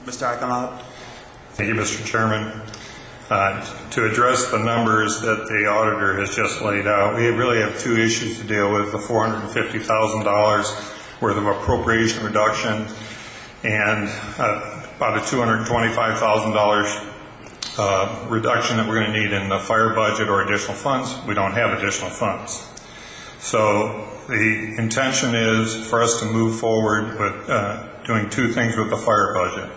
Mr. Eichenlaub. Thank you, Mr. Chairman. To address the numbers that the auditor has just laid out, we really have two issues to deal with: the $450,000 worth of appropriation reduction and about a $225,000 reduction that we're going to need in the fire budget or additional funds. We don't have additional funds. So the intention is for us to move forward with doing two things with the fire budget.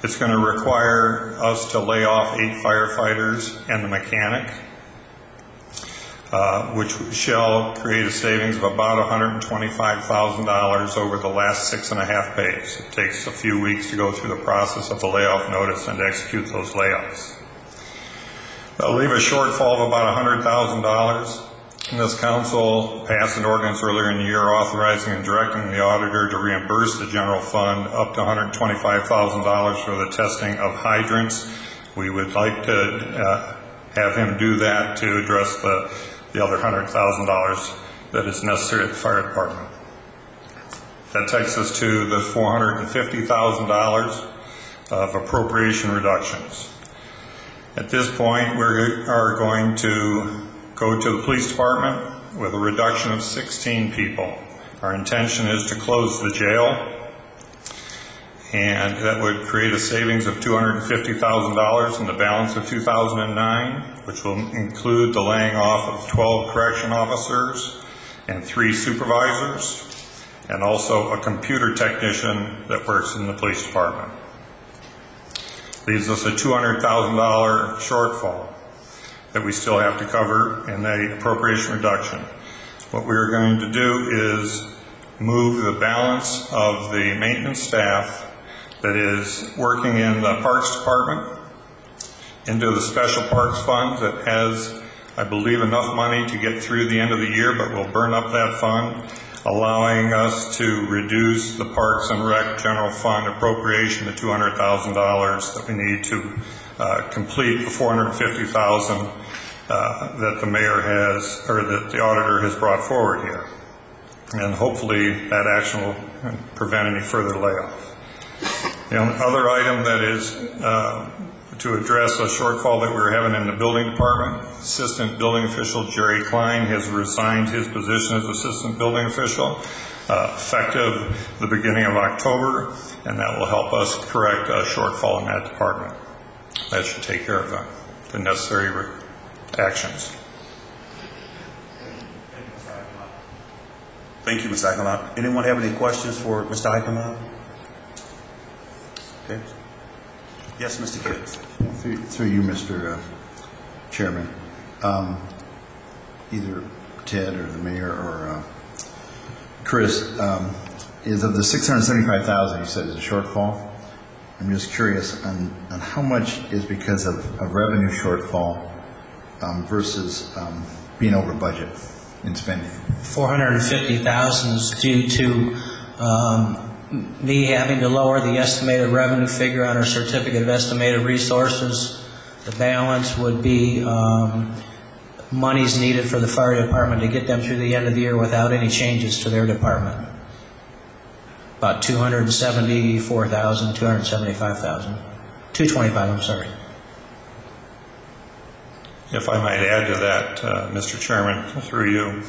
It's going to require us to lay off 8 firefighters and the mechanic, which shall create a savings of about $125,000 over the last 6.5 days. It takes a few weeks to go through the process of the layoff notice and to execute those layoffs. That'll leave a shortfall of about $100,000. And this council passed an ordinance earlier in the year authorizing and directing the auditor to reimburse the general fund up to $125,000 for the testing of hydrants. We would like to have him do that to address the other $100,000 that is necessary at the fire department. That takes us to the $450,000 of appropriation reductions. At this point, we are going to go to the police department with a reduction of 16 people. Our intention is to close the jail, and that would create a savings of $250,000 in the balance of 2009, which will include the laying off of 12 correction officers and 3 supervisors, and also a computer technician that works in the police department. Leaves us a $200,000 shortfall that we still have to cover in the appropriation reduction. What we're going to do is move the balance of the maintenance staff that is working in the Parks Department into the Special Parks Fund that has, I believe, enough money to get through the end of the year, but we'll burn up that fund, allowing us to reduce the Parks and Rec General Fund appropriation to $200,000 that we need to complete the $450,000 that the mayor has, or that the auditor has brought forward here. And hopefully that action will prevent any further layoff. The other item that is to address a shortfall that we're having in the building department, Assistant Building Official Jerry Klein has resigned his position as Assistant Building Official effective the beginning of October, and that will help us correct a shortfall in that department. That should take care of the necessary actions. Thank you, Mr. Eichenlaub. Anyone have any questions for Mr. Eichenlaub? Okay. Yes, Mr. Gibbs. Through you, Mr. Chairman. Either Ted or the mayor or Chris, is of the $675,000 you said is a shortfall. I'm just curious on how much is because of a revenue shortfall versus being over budget in spending. $450,000 is due to me having to lower the estimated revenue figure on our certificate of estimated resources. The balance would be monies needed for the fire department to get them through the end of the year without any changes to their department. About $274,000, $275,000, $225,000, I'm sorry. If I might add to that, Mr. Chairman, through you,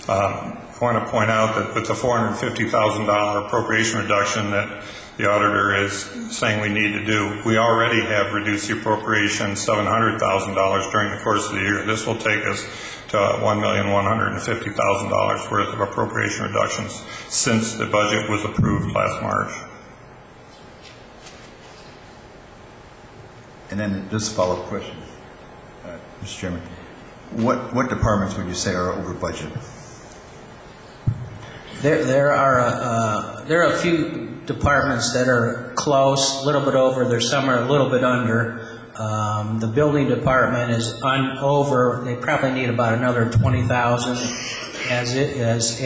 I want to point out that with the $450,000 appropriation reduction that the auditor is saying we need to do, we already have reduced the appropriation $700,000 during the course of the year. This will take us to $1,150,000 worth of appropriation reductions since the budget was approved last March. And then just a follow-up question, Mr. Chairman. What departments would you say are over budget? There are a few departments that are close, a little bit over. There's some are a little bit under. The building department is over. They probably need about another $20,000 as is.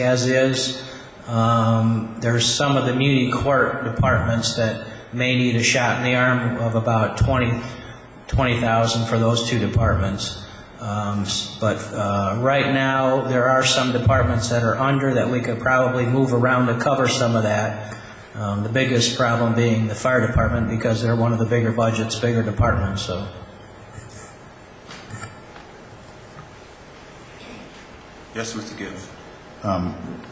There's some of the muni court departments that may need a shot in the arm of about $20,000 for those two departments. But right now there are some departments that are under that we could probably move around to cover some of that. The biggest problem being the fire department because they're one of the bigger budgets, bigger departments. So. Yes, Mr. Gibbs.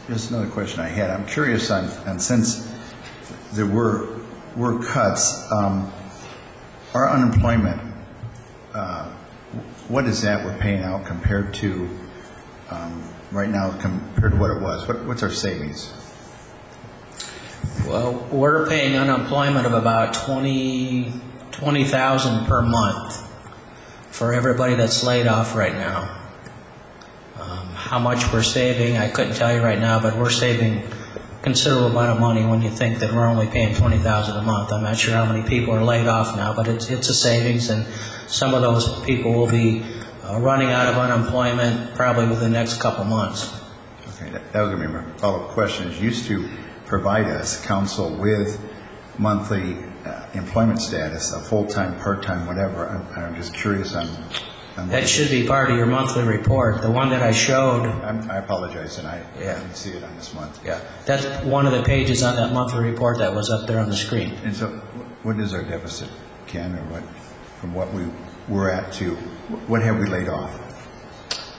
Just another question I had. I'm curious on since there were cuts, our unemployment, what is that we're paying out compared to right now compared to what it was? What's our savings? Well, we're paying unemployment of about $20,000 per month for everybody that's laid off right now. How much we're saving, I couldn't tell you right now, but we're saving a considerable amount of money when you think that we're only paying $20,000 a month. I'm not sure how many people are laid off now, but it's a savings, and some of those people will be running out of unemployment probably within the next couple months. Okay, that was going to be my follow-up question. Is used to provide us, council, with monthly employment status, a full-time, part-time, whatever. I'm just curious on that should be part of your monthly report. The one that I showed. I apologize, and I didn't see it on this month. Yeah, that's one of the pages on that monthly report that was up there on the screen. And so, what is our deficit, Ken, or what from what we were at to what have we laid off?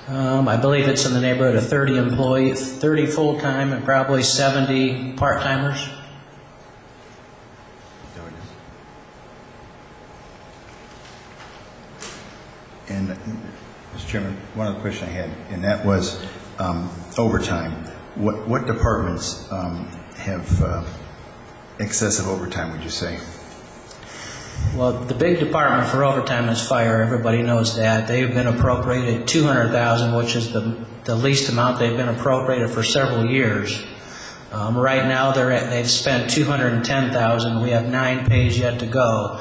I believe it's in the neighborhood of 30 employees, 30 full-time and probably 70 part-timers. And, Mr. Chairman, one other question I had, and that was overtime. What departments have excessive overtime, would you say? Well, the big department for overtime is fire. Everybody knows that. They've been appropriated $200,000, which is the least amount they've been appropriated for several years. Right now, they've spent $210,000. We have 9 pays yet to go.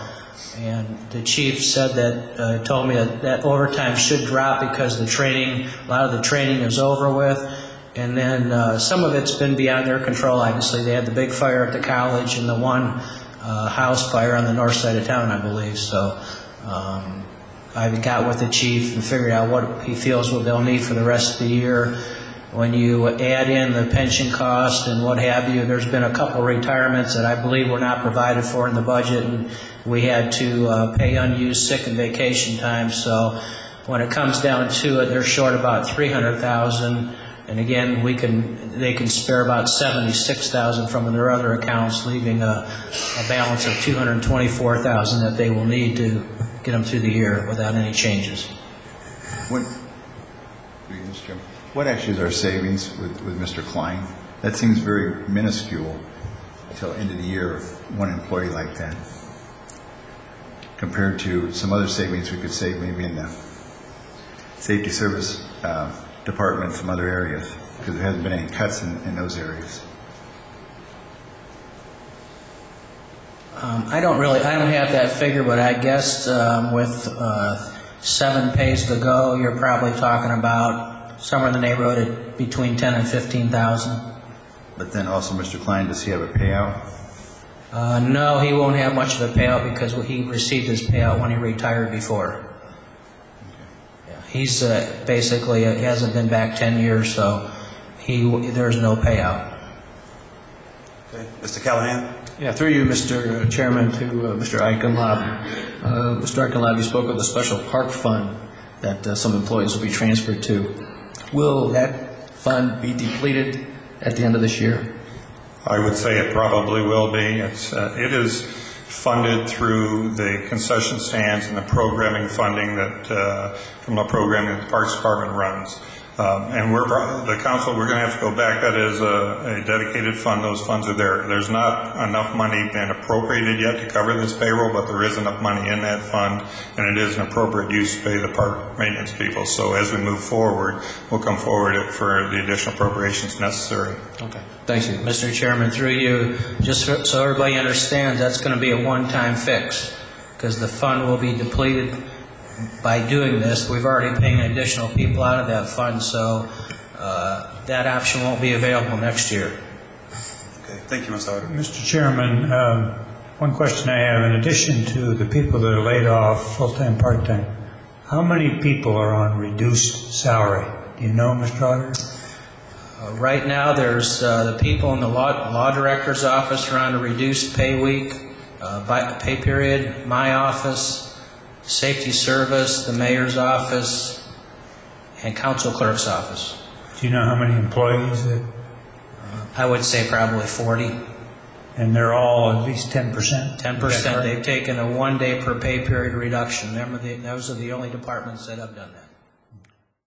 And the chief said that, told me that overtime should drop because a lot of the training is over with. And then some of it's been beyond their control, obviously. They had the big fire at the college and the one house fire on the north side of town, I believe. So I got with the chief and figured out what he feels what they'll need for the rest of the year. When you add in the pension cost and what have you, there's been a couple of retirements that I believe were not provided for in the budget, and we had to pay unused sick and vacation time. So when it comes down to it, they're short about $300,000, and again, they can spare about $76,000 from their other accounts, leaving a balance of $224,000 that they will need to get them through the year without any changes. What actually is our savings with Mr. Klein? That seems very minuscule until end of the year of one employee like that, compared to some other savings we could save maybe in the safety service department from other areas, because there hasn't been any cuts in those areas. I don't have that figure, but I guess with 7 pays to go, you're probably talking about somewhere in the neighborhood of between $10,000 and $15,000. But then also, Mr. Klein, does he have a payout? No, he won't have much of a payout because he received his payout when he retired before. Okay. Yeah, he's basically hasn't been back 10 years, so there's no payout. Okay. Mr. Callahan? Yeah, through you, Mr. Chairman, to Mr. Eichenlaub. Mr. Eichenlaub, you spoke of the special park fund that some employees will be transferred to. Will that fund be depleted at the end of this year? I would say it probably will be. It is funded through the concession stands and the programming funding that from the programming that the Parks Department runs. And the council, we're going to have to go back. That is a dedicated fund. Those funds are there. There's not enough money been appropriated yet to cover this payroll, but there is enough money in that fund, and it is an appropriate use to pay the park maintenance people. So as we move forward, we'll come forward for the additional appropriations necessary. Okay. Thank you. Mr. Chairman, through you, just so everybody understands, that's going to be a one-time fix because the fund will be depleted by doing this. We've already paying additional people out of that fund, so that option won't be available next year. Okay, thank you, Mr. Harder. Mr. Chairman, one question I have, in addition to the people that are laid off full-time, part-time, how many people are on reduced salary? Do you know, Mr. Harder? Right now, there's the people in the law director's office are on a reduced pay week, pay period. My office, safety service, the mayor's office, and council clerk's office. Do you know how many employees that, I would say probably 40. and they're all at least 10%? 10%. They've taken a 1 day per pay period reduction. Remember, those are the only departments that have done that.